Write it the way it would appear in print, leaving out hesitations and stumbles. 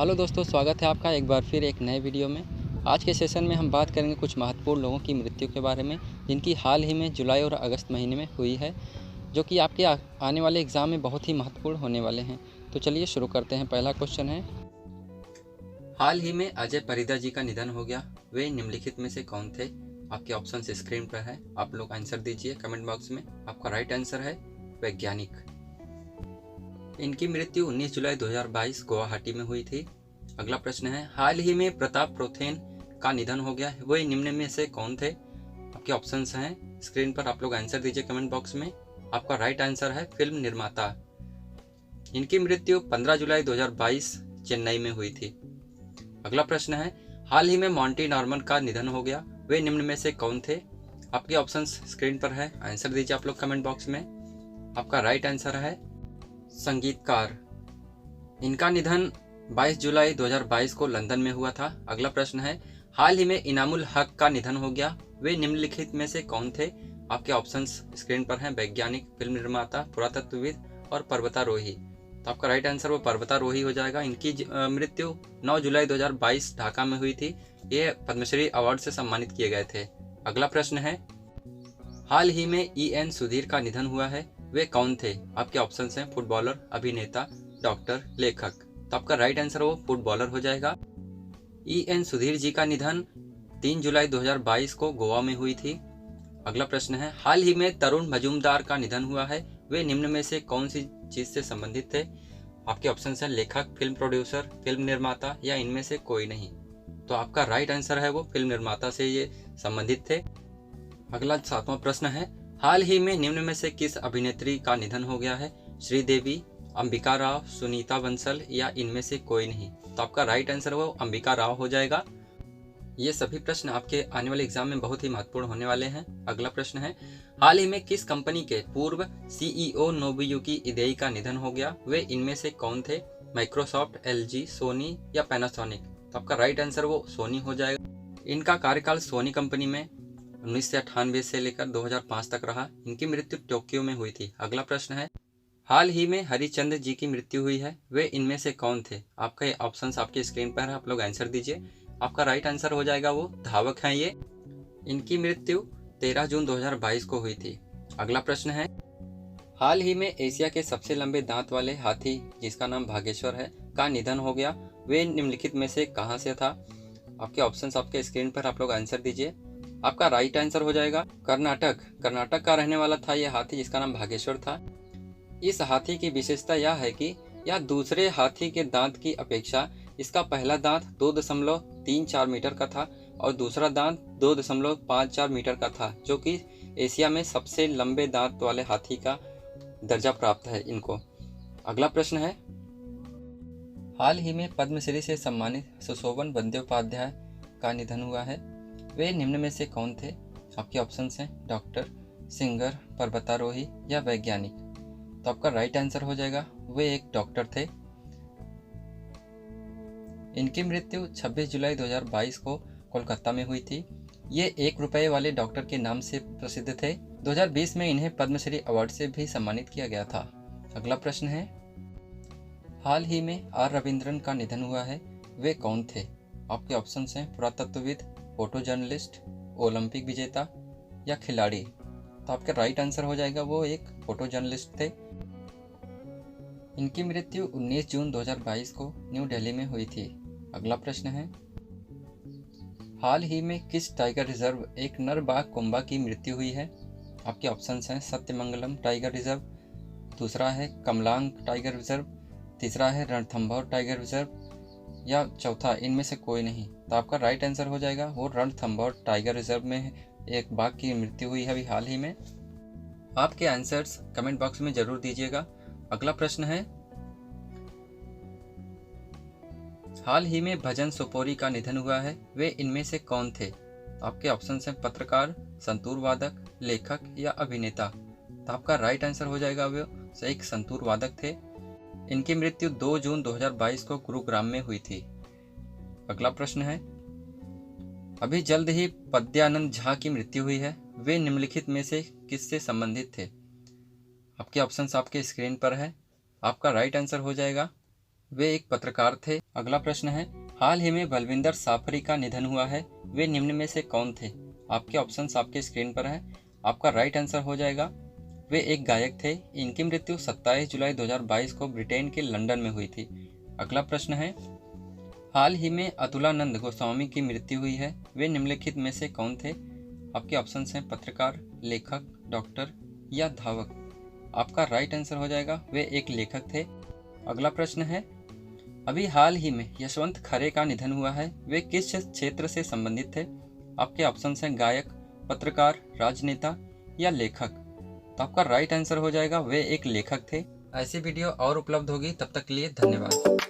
Hello दोस्तों, स्वागत है आपका एक बार फिर एक नए वीडियो में। आज के सेशन में हम बात करेंगे कुछ महत्वपूर्ण लोगों की मृत्यु के बारे में, जिनकी हाल ही में जुलाई और अगस्त महीने में हुई है, जो कि आपके आने वाले एग्ज़ाम में बहुत ही महत्वपूर्ण होने वाले हैं। तो चलिए शुरू करते हैं। पहला क्वेश्चन है, हाल ही में अजय परिदा जी का निधन हो गया, वे निम्नलिखित में से कौन थे? आपके ऑप्शन स्क्रीन पर है, आप लोग आंसर दीजिए कमेंट बॉक्स में। आपका राइट आंसर है वैज्ञानिक। इनकी मृत्यु 19 जुलाई 2022 गुवाहाटी में हुई थी। अगला प्रश्न है, हाल ही में प्रताप प्रोथेन का निधन हो गया, वे निम्न में से कौन थे? आपके ऑप्शंस हैं स्क्रीन पर, आप लोग आंसर दीजिए कमेंट बॉक्स में। आपका राइट आंसर है फिल्म निर्माता। इनकी मृत्यु 15 जुलाई 2022 चेन्नई में हुई थी। अगला प्रश्न है, हाल ही में मॉन्टी नॉर्मन का निधन हो गया, वे निम्न में से कौन थे? आपके ऑप्शंस स्क्रीन पर है, आंसर दीजिए आप लोग कमेंट बॉक्स में। आपका राइट आंसर है संगीतकार। इनका निधन 22 जुलाई 2022 को लंदन में हुआ था। अगला प्रश्न है, हाल ही में इनामुल हक का निधन हो गया, वे निम्नलिखित में से कौन थे? आपके ऑप्शंस स्क्रीन पर हैं, वैज्ञानिक, फिल्म निर्माता, पुरातत्वविद और पर्वतारोही। तो आपका राइट आंसर वो पर्वतारोही हो जाएगा। इनकी मृत्यु 9 जुलाई 2022 ढाका में हुई थी। ये पद्मश्री अवार्ड से सम्मानित किए गए थे। अगला प्रश्न है, हाल ही में EN सुधीर का निधन हुआ है, वे कौन थे? आपके ऑप्शंस हैं फुटबॉलर, अभिनेता, डॉक्टर, लेखक। तो आपका राइट आंसर वो फुटबॉलर हो जाएगा। EN सुधीर जी का निधन 3 जुलाई 2022 को गोवा में हुई थी। अगला प्रश्न है, हाल ही में तरुण मजूमदार का निधन हुआ है, वे निम्न में से कौन सी चीज से संबंधित थे? आपके ऑप्शंस हैं लेखक, फिल्म प्रोड्यूसर, फिल्म निर्माता या इनमें से कोई नहीं। तो आपका राइट आंसर है वो फिल्म निर्माता से ये संबंधित थे। अगला 7वां प्रश्न है, हाल ही में निम्न में से किस अभिनेत्री का निधन हो गया है? श्रीदेवी, अंबिका राव, सुनीता बंसल या इनमें से कोई नहीं। तो आपका राइट आंसर वो अंबिका राव हो जाएगा। ये सभी प्रश्न आपके आने वाले एग्जाम में बहुत ही महत्वपूर्ण होने वाले हैं। अगला प्रश्न है, हाल ही में किस कंपनी के पूर्व CEO नोबुयुकी इदेई का निधन हो गया, वे इनमें से कौन थे? माइक्रोसॉफ्ट, LG, सोनी या पैनासोनिक। तो आपका राइट आंसर वो सोनी हो जाएगा। इनका कार्यकाल सोनी कंपनी में 1998 से लेकर 2005 तक रहा। इनकी मृत्यु टोक्यो में हुई थी। अगला प्रश्न है, हाल ही में हरिचंद्र जी की मृत्यु हुई है, वे इनमें से कौन थे? आपके ऑप्शंस आपके स्क्रीन पर है, आप लोग आंसर दीजिए। आपका राइट आंसर हो जाएगा वो धावक हैं ये। इनकी मृत्यु 13 जून 2022 को हुई थी। अगला प्रश्न है, हाल ही में एशिया के सबसे लंबे दांत वाले हाथी, जिसका नाम भागेश्वर है, का निधन हो गया, वे निम्नलिखित में से कहां से था? आपके ऑप्शंस आपके स्क्रीन पर, आप लोग आंसर दीजिए। आपका राइट आंसर हो जाएगा कर्नाटक का रहने वाला था यह हाथी, जिसका नाम भागेश्वर था। इस हाथी की विशेषता यह है कि यह दूसरे हाथी के दांत की अपेक्षा इसका पहला दांत 2.34 मीटर का था और दूसरा दांत 2.54 मीटर का था, जो कि एशिया में सबसे लंबे दांत वाले हाथी का दर्जा प्राप्त है इनको। अगला प्रश्न है, हाल ही में पद्मश्री से सम्मानित सुशोभन बंद्योपाध्याय का निधन हुआ है, वे निम्न में से कौन थे? आपके ऑप्शंस हैं डॉक्टर, सिंगर, पर्वतारोही या वैज्ञानिक। तो आपका राइट आंसर हो जाएगा वे एक डॉक्टर थे। इनकी मृत्यु 26 जुलाई 2022 को कोलकाता में हुई थी। ये 1 रुपए वाले डॉक्टर के नाम से प्रसिद्ध थे। 2020 में इन्हें पद्मश्री अवार्ड से भी सम्मानित किया गया था। अगला प्रश्न है, हाल ही में R रविंद्रन का निधन हुआ है, वे कौन थे? आपके ऑप्शंस हैं पुरातत्वविद, फोटो जर्नलिस्ट, ओलंपिक विजेता या खिलाड़ी। तो आपका राइट आंसर हो जाएगा वो एक फोटो जर्नलिस्ट थे। इनकी मृत्यु 19 जून 2022 को न्यू दिल्ली में हुई थी। अगला प्रश्न है, हाल ही में किस टाइगर रिजर्व एक नर बाघ कोम्बा की मृत्यु हुई है? आपके ऑप्शंस हैं सत्यमंगलम टाइगर रिजर्व, दूसरा है कमलांग टाइगर रिजर्व, तीसरा है रणथंभौर टाइगर रिजर्व या चौथा इनमें से कोई नहीं। तो आपका राइट आंसर हो जाएगा वो रणथंभौर टाइगर रिजर्व में एक बाघ की मृत्यु हुई है अभी हाल ही में। आपके आंसर्स कमेंट बॉक्स में जरूर दीजिएगा। अगला प्रश्न है, हाल ही में भजन सोपोरी का निधन हुआ है, वे इनमें से कौन थे? आपके ऑप्शंस हैं पत्रकार, संतूर वादक, लेखक या अभिनेता। तो आपका राइट आंसर हो जाएगा वो एक संतूर वादक थे। इनकी मृत्यु 2 जून 2022 को गुरुग्राम में हुई थी। अगला प्रश्न है, अभी जल्द ही पद्यानंद झा की मृत्यु हुई है, वे निम्नलिखित में से किससे संबंधित थे? आपके ऑप्शंस आपके स्क्रीन पर है। आपका राइट आंसर हो जाएगा वे एक पत्रकार थे। अगला प्रश्न है, हाल ही में बलविंदर साफरी का निधन हुआ है, वे निम्न में से कौन थे? आपके ऑप्शंस आपके स्क्रीन पर हैं। आपका राइट आंसर हो जाएगा, वे एक गायक थे। इनकी मृत्यु 27 जुलाई 2022 को ब्रिटेन के लंदन में हुई थी। अगला प्रश्न है, हाल ही में अतुलानंद गोस्वामी की मृत्यु हुई है, वे निम्नलिखित में से कौन थे? आपके ऑप्शंस हैं पत्रकार, लेखक, डॉक्टर या धावक। आपका राइट आंसर हो जाएगा, वे एक लेखक थे। अगला प्रश्न है, अभी हाल ही में यशवंत खरे का निधन हुआ है, वे किस क्षेत्र से संबंधित थे? आपके ऑप्शंस हैं गायक, पत्रकार, राजनेता या लेखक। तो आपका राइट आंसर हो जाएगा, वे एक लेखक थे। ऐसी वीडियो और उपलब्ध होगी, तब तक के लिए धन्यवाद।